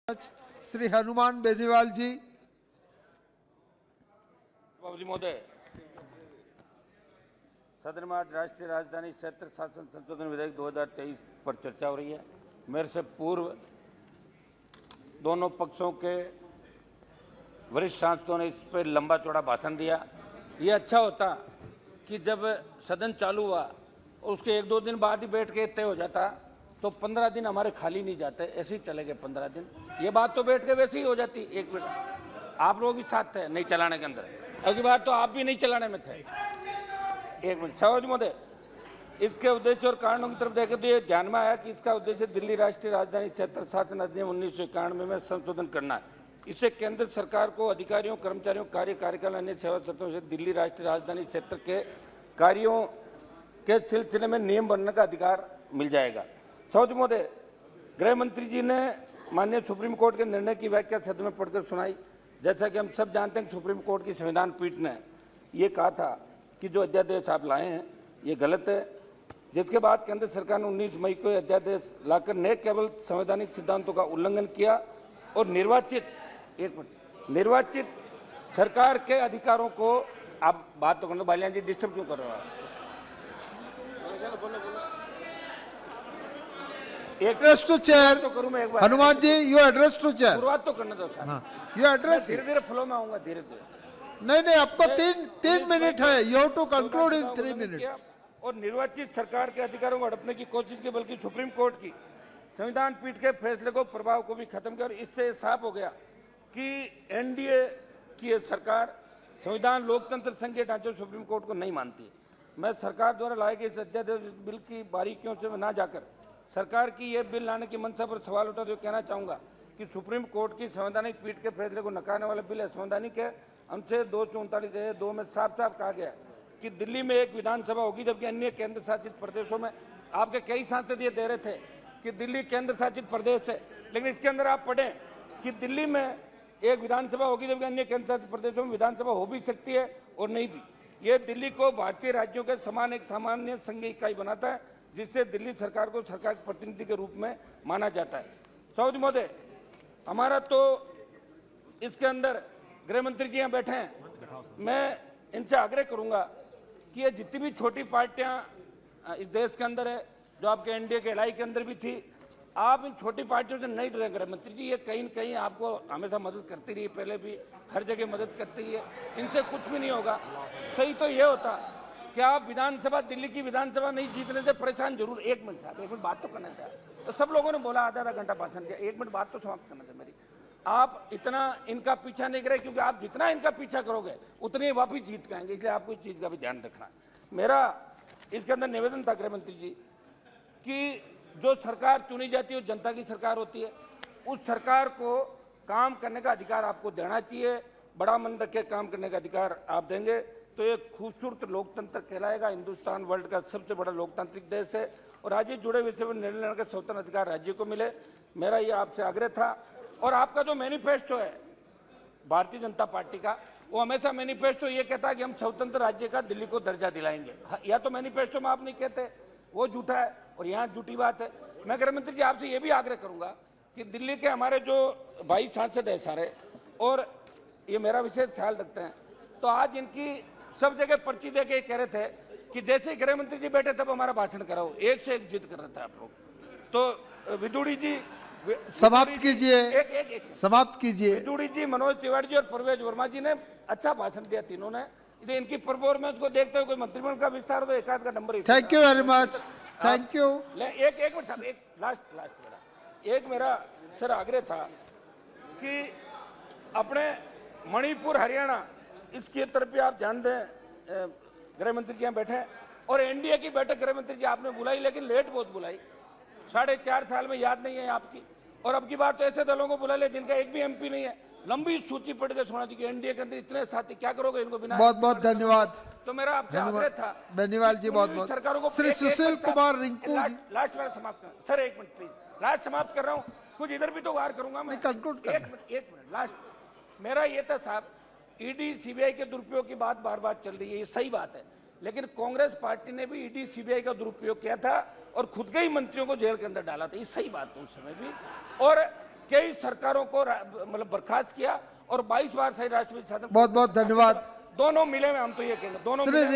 श्री हनुमान बेनीवाल जी। बाबूजी महोदय, सदन में आज राष्ट्रीय राजधानी क्षेत्र शासन संशोधन विधेयक 2023 पर चर्चा हो रही है। मेरे से पूर्व दोनों पक्षों के वरिष्ठ सांसदों ने इस पर लंबा चौड़ा भाषण दिया। ये अच्छा होता कि जब सदन चालू हुआ और उसके 1-2 दिन बाद ही बैठ के तय हो जाता, तो 15 दिन हमारे खाली नहीं जाते, ऐसे ही चले गए 15 दिन। ये बात तो बैठ के वैसे ही हो जाती। एक मिनट, आप लोग भी साथ थे नहीं चलाने के अंदर, अगली बार तो आप भी नहीं चलाने में थे। एक मिनट सवाल महोदय, इसके उद्देश्य और कारणों की तरफ देखें तो ये ध्यान में आया कि इसका उद्देश्य दिल्ली राष्ट्रीय राजधानी क्षेत्र शासन अधिनियम 1991 में संशोधन करना है। इससे केंद्र सरकार को अधिकारियों, कर्मचारियों, कार्यकाल अन्य सेवा शर्तों से दिल्ली राष्ट्रीय राजधानी क्षेत्र के कार्यों के सिलसिले में नियम बनने का अधिकार मिल जाएगा। सौद महोदय, गृह मंत्री जी ने माननीय सुप्रीम कोर्ट के निर्णय की व्याख्या सदन में पढ़कर सुनाई। जैसा कि हम सब जानते हैं कि सुप्रीम कोर्ट की संविधान पीठ ने ये कहा था कि जो अध्यादेश आप लाए हैं ये गलत है, जिसके बाद केंद्र सरकार ने 19 मई को अध्यादेश लाकर न केवल संवैधानिक सिद्धांतों का उल्लंघन किया और निर्वाचित सरकार के अधिकारों को, आप बात तो करना, बालियान जी डिस्टर्ब क्यों कर रहे हो? एड्रेस टू चेयर तो करूं मैं एक बार। Hanuman ji, you address to cheer. शुरुआत तो करना दो सर। You address. धीरे धीरे फ्लो में आऊंगा, धीरे धीरे। नहीं, आपको तीन मिनट है। You have to conclude in 3 minutes. और निर्वाचित सरकार के अधिकारों को हड़पने की कोशिश की, बल्कि सुप्रीम कोर्ट की संविधान पीठ के फैसले को, प्रभाव को भी खत्म किया। और इससे साफ हो गया कि एनडीए की सरकार संविधान, लोकतंत्र, संघीय ढांचे सुप्रीम कोर्ट को नहीं मानती है। मैं सरकार द्वारा लाए गए इस अध्यादेश बिल की बारीकियों से ना जाकर सरकार की यह बिल लाने की मंशा पर सवाल उठाते हुए कहना चाहूंगा कि सुप्रीम कोर्ट की संवैधानिक पीठ के फैसले को नकारने वाला बिल असंवैधानिक है। अनुच्छेद 239(2) में साफ साफ कहा गया कि दिल्ली में एक विधानसभा होगी, जबकि अन्य केंद्र शासित प्रदेशों में, आपके कई सांसद ये दे रहे थे कि दिल्ली केंद्र शासित प्रदेश है, लेकिन इसके अंदर आप पढ़ें कि दिल्ली में एक विधानसभा होगी, जबकि अन्य केंद्र शासित प्रदेशों में विधानसभा हो भी सकती है और नहीं भी। ये दिल्ली को भारतीय राज्यों के समान एक सामान्य संघीय इकाई बनाता है, जिससे दिल्ली सरकार को सरकार के प्रतिनिधि के रूप में माना जाता है। सौदी महोदय, हमारा तो इसके अंदर गृह मंत्री जी यहाँ बैठे हैं, मैं इनसे आग्रह करूंगा कि ये जितनी भी छोटी पार्टियां इस देश के अंदर है, जो आपके एनडीए के एलआई के अंदर भी थी, आप इन छोटी पार्टियों से नहीं डरें। गृह मंत्री जी, ये कहीं न कहीं आपको हमेशा मदद करती रही, पहले भी हर जगह मदद करती रही है, इनसे कुछ भी नहीं होगा। सही तो ये होता कि आप विधानसभा, दिल्ली की विधानसभा नहीं जीतने से परेशान जरूर। एक मिनट साहब, एक मिनट बात तो करना चाहिए। तो सब लोगों ने बोला आधा घंटा भाषण किया, 1 मिनट बात तो समाप्त करना चाहिए मेरी। आप इतना इनका पीछा नहीं करें, क्योंकि आप जितना इनका पीछा करोगे उतनी वापिस जीत के आएंगे, इसलिए आपको इस चीज का भी ध्यान रखना है। मेरा इसके अंदर निवेदन था गृह मंत्री जी कि जो सरकार चुनी जाती है वो जनता की सरकार होती है, उस सरकार को काम करने का अधिकार आपको देना चाहिए। बड़ा मन रख के काम करने का अधिकार आप देंगे तो ये खूबसूरत लोकतंत्र कहलाएगा। हिंदुस्तान वर्ल्ड का सबसे बड़ा लोकतांत्रिक देश है और राज्य जुड़े विषय पर निर्णय लेने का स्वतंत्र अधिकार राज्य को मिले, मेरा ये आपसे आग्रह था। और आपका जो मैनिफेस्टो है भारतीय जनता पार्टी का, वो हमेशा मैनिफेस्टो ये कहता है कि हम स्वतंत्र राज्य का दिल्ली को दर्जा दिलाएंगे। या तो मैनिफेस्टो में आप नहीं कहते, वो झूठा है और यहाँ झूठी बात है। मैं गृह मंत्री जी आपसे ये भी आग्रह करूंगा कि दिल्ली के हमारे जो भाई सांसद है सारे, और ये मेरा विशेष ख्याल रखते हैं, तो आज इनकी सब जगह पर्ची दे के कह रहे थे कि जैसे गृह मंत्री जी बैठे तब हमारा भाषण कराओ, एक से एक जिद कर रहे थे आप लोग। तो विदुड़ी जी समाप्त कीजिए, समाप्त कीजिए। विदुड़ी जी, मनोज तिवारी जी और परवेज वर्मा जी ने अच्छा भाषण दिया तीनों ने। इनकी परफॉर्मेंस को देखते हुए कोई मंत्रिमंडल का विस्तार तो एकाध का number. Thank you very much, thank you. एक मिनट, एक लास्ट मेरा एक सर आग्रह था कि अपने मणिपुर, हरियाणा, इसकी तरफ भी आप ध्यान दें। गृह मंत्री जी यहाँ बैठे, और एनडीए की बैठक गृह मंत्री जी आपने बुलाई, लेकिन लेट बहुत बुलाई, 4.5 साल में याद नहीं है आपकी। और अब की बार तो ऐसे दलों को बुला ले जिनका एक भी एमपी नहीं है। लंबी सूची पढ़ के सुना दी कि एनडीए के अंदर इतने साथी, क्या करोगे इनको बिना। बहुत बहुत धन्यवाद। तो मेरा आपसे आग्रह था बेनीवाल जी, बहुत बहुत सरकारों को। श्री सुशील कुमार रिंकू, लास्ट बार समाप्त कर सर, 1 मिनट प्लीज, लास्ट समाप्त कर रहा हूँ। कुछ इधर भी तो वार करूंगा मैं, कंक्लूड कर। 1 मिनट लास्ट। मेरा ये था साहब, ईडी सीबीआई के दुरुपयोग की बात बार बार चल रही है, ये सही बात है, लेकिन कांग्रेस पार्टी ने भी ईडी सीबीआई का दुरुपयोग किया था और खुद के ही मंत्रियों को जेल के अंदर डाला था, ये सही बात है उस समय भी। और कई सरकारों को मतलब बर्खास्त किया और 22 बार से राष्ट्रपति शासन। बहुत बहुत धन्यवाद। दोनों मिले हुए, हम तो ये कहेंगे दोनों श्री मिले हुए।